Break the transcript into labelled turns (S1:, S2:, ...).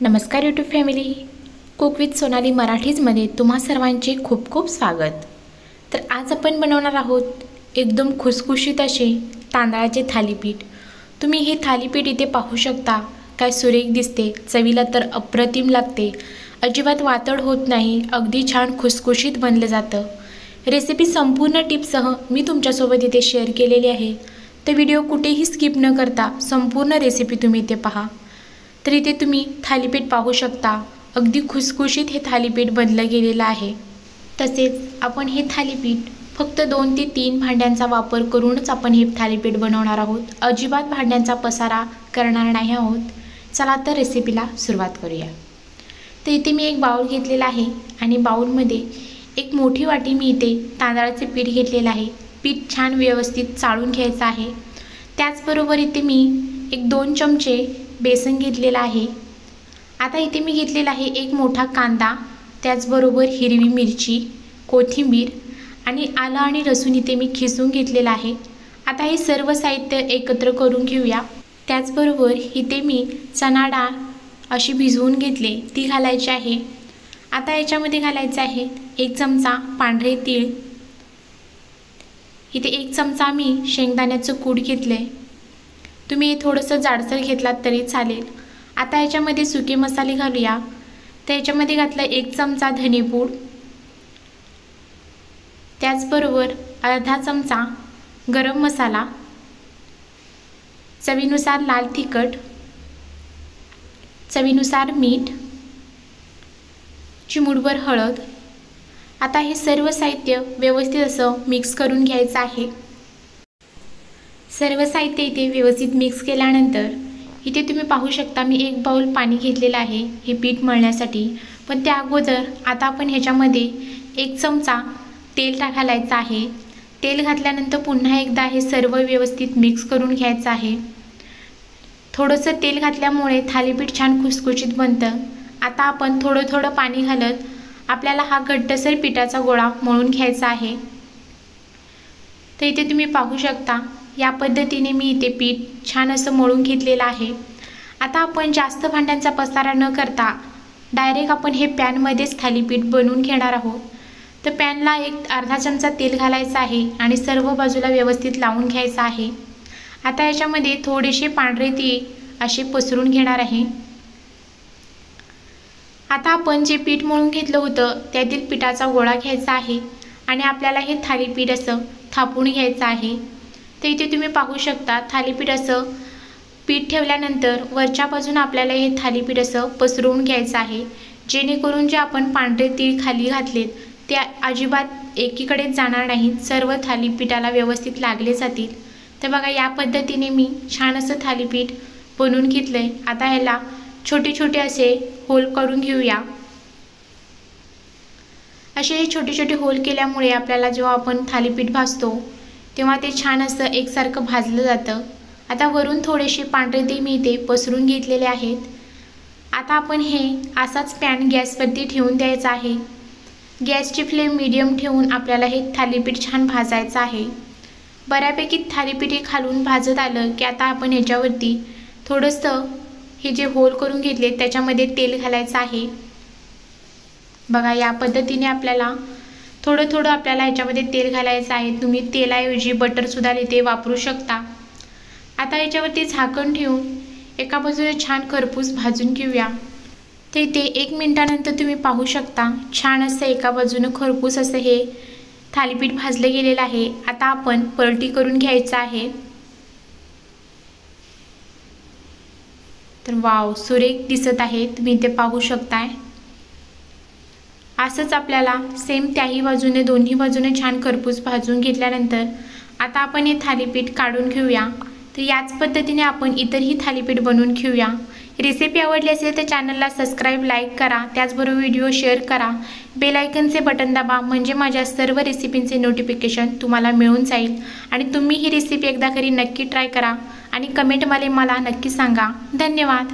S1: नमस्कार YouTube family, cook with Sonali मराठीजमध्ये तुम्हा सर्वांचे खूप खूप स्वागत। तर आज आपण बनवणार आहोत एकदम खुसखुशीत असे तांदळाचे थालीपीठ। तुम्ही हे थालीपीठ इथे पाहू शकता, काय सुरेख दिसते, चवीला तर अप्रतिम लागते, अजिबात वातड होत नाही, अगदी छान खुसखुशीत बनले जातं। रेसिपी संपूर्ण टिप्ससह मी तुमच्यासोबत इथे शेअर केलेली आहे, तर व्हिडिओ कुठेही स्किप न करता संपूर्ण रेसिपी तुम्ही इथे पहा। तर इथे तुम्ही थालीपीठ पाहू शकता, अगदी खुसखुशीत हे थालीपीठ बनलं गेलेलं आहे। तसेच आपण हे थालीपीठ फक्त 2 ते 3 भांड्यांचा वापर करूनच आपण हे थालीपीठ बनवणार आहोत, अजिबात भांड्यांचा पसारा करणार नाही आहोत। चला तर रेसिपीला सुरुवात करूया। तर इथे मी एक बाउल घेतलेला आहे आणि बाउलमध्ये एक मोठी वाटी मी इथे तांदळाचे पीठ घेतलेलं आहे। पीठ छान व्यवस्थित चाळून घ्यायचं आहे। त्याचबरोबर इथे मी एक 2 चमचे बेसन घेतलेला आहे। आता इथे मी घेतलेला आहे एक मोठा कांदा, त्याचबरोबर हिरवी मिरची, कोथिंबीर आणि आलं आणि लसूण इथे मी खिसून घेतलेला आहे। आता हे सर्व साहित्य एकत्र करून घेऊया। त्याचबरोबर इथे मी चणा डाळ अशी भिजवून घेतले, ती घालायची आहे। आता याच्यामध्ये घालायचं आहे 1 चमचा पांढरे तीळ, इथे 1 चमचा मी शेंगदाण्याचं कूट घेतले, तुम्ही थोडंसं जाडसर घेतलात तरी चालेल। आता याच्यामध्ये सुके मसाले घालूया। तर याच्यामध्ये घातला 1 चमचा धनेपूड, त्याचबरोबर अर्धा चमचा गरम मसाला, चवीनुसार लाल तिखट, चवीनुसार मीठ, चिमूटभर हळद। आता हे सर्व साहित्य व्यवस्थित असं मिक्स करून घ्यायचं आहे। सर्व साहित्य इथे व्यवस्थित मिक्स केल्यानंतर इथे तुम्ही पाहू शकता मी 1 बाउल पाणी घेतलेलं आहे हे पीठ मळण्यासाठी। पण त्या अगोदर आता आपण ह्याच्यामध्ये 1 चमचा तेल घालायचं आहे। तेल घातल्यानंतर पुन्हा एकदा हे सर्व व्यवस्थित मिक्स करून घ्यायचं आहे। थोडंसं तेल घातल्यामुळे थालीपीठ छान खुसखुशीत बनतं। आता आपण थोडं थोडं पाणी घालत आपल्याला हा घट्टसर पिठाचा गोळा मळून घ्यायचा आहे। तर इथे तुम्ही पाहू शकता या पद्धतीने मी इथे पीठ छान असं मळून घेतलेलं आहे। आता आपण जास्त भांड्यांचा पसारा न करता डायरेक्ट आपण हे पॅनमध्येच थालीपीठ बनवून घेणार आहोत। तर पॅनला एक अर्धा चमचा तेल घालायचं आहे आणि सर्व बाजूला व्यवस्थित लावून घ्यायचं आहे। आता याच्यामध्ये थोडेसे पांढरे तीळ असे पसरून घेणार आहे। आता आपण जे पीठ मळून घेतलं होतं त्यातील पिठाचा गोळा घ्यायचा आहे आणि आपल्याला हे थालीपीठ असं थापून घ्यायचं आहे। तर इथे तुम्ही पाहू शकता थालीपीठ असं पीठ ठेवल्यानंतर वरच्या बाजूने आपल्याला हे थालीपीठ असं पसरवून घ्यायचं आहे, जेणेकरून जे आपण पांढरे तीळ खाली घातलेत ते अजिबात एकीकडेच जाणार नाहीत, सर्व थालीपीठाला व्यवस्थित लागले जातील। तर बघा या पद्धतीने मी छान असं थालीपीठ बनवून घेतलंय। आता ह्याला छोटे छोटे असे होल करून घेऊया। असे छोटे छोटे होल केल्यामुळे आपल्याला जेव्हा आपण थालीपीठ भाजतो तेव्हा ते छान असं एकसारखं भाजलं जातं। आता वरून थोडेसे पांढरे तीळ मी इथे पसरून घेतलेले आहेत। आता आपण हे असाच पॅन गॅसवरती ठेवून द्यायचा आहे। गॅसची फ्लेम मीडियम ठेवून आपल्याला हे थालीपीठ छान भाजायचं आहे। बऱ्यापैकी थालीपीठ हे खालून भाजत आलं की आता आपण ह्याच्यावरती थोडंसं हे जे होल करून घेतले त्याच्यामध्ये तेल घालायचं आहे। बघा या पद्धतीने आपल्याला थोडं थोडं आपल्याला ह्याच्यामध्ये तेल घालायचं आहे। तुम्ही तेलाऐवजी बटरसुद्धा इथे वापरू शकता। आता याच्यावरती झाकण ठेवून एका बाजूने छान खरपूस भाजून घेऊया। तर इथे 1 मिनिटानंतर तुम्ही पाहू शकता छान असं एका बाजूने खरपूस असं हे थालीपीठ भाजलं गेलेलं आहे। आता आपण पलटी करून घ्यायचं आहे। तर वाव, सुरेख दिसत आहे, तुम्ही इथे पाहू शकताय। असंच आपल्याला सेम त्याही बाजूने दोन्ही बाजूने छान खरपूस भाजून घेतल्यानंतर आता आपण हे थालीपीठ काढून घेऊया। तर याच पद्धतीने आपण इतरही थालीपीठ बनवून घेऊया। रेसिपी आवडली असेल तर चॅनलला सबस्क्राईब, लाईक करा, त्याचबरोबर व्हिडिओ शेअर करा, बेल आयकनचे बटन दाबा, म्हणजे माझ्या सर्व रेसिपींचे नोटिफिकेशन तुम्हाला मिळून जाईल। आणि तुम्ही ही रेसिपी एकदा घरी नक्की ट्राय करा आणि कमेंटमध्ये मला नक्की सांगा। धन्यवाद।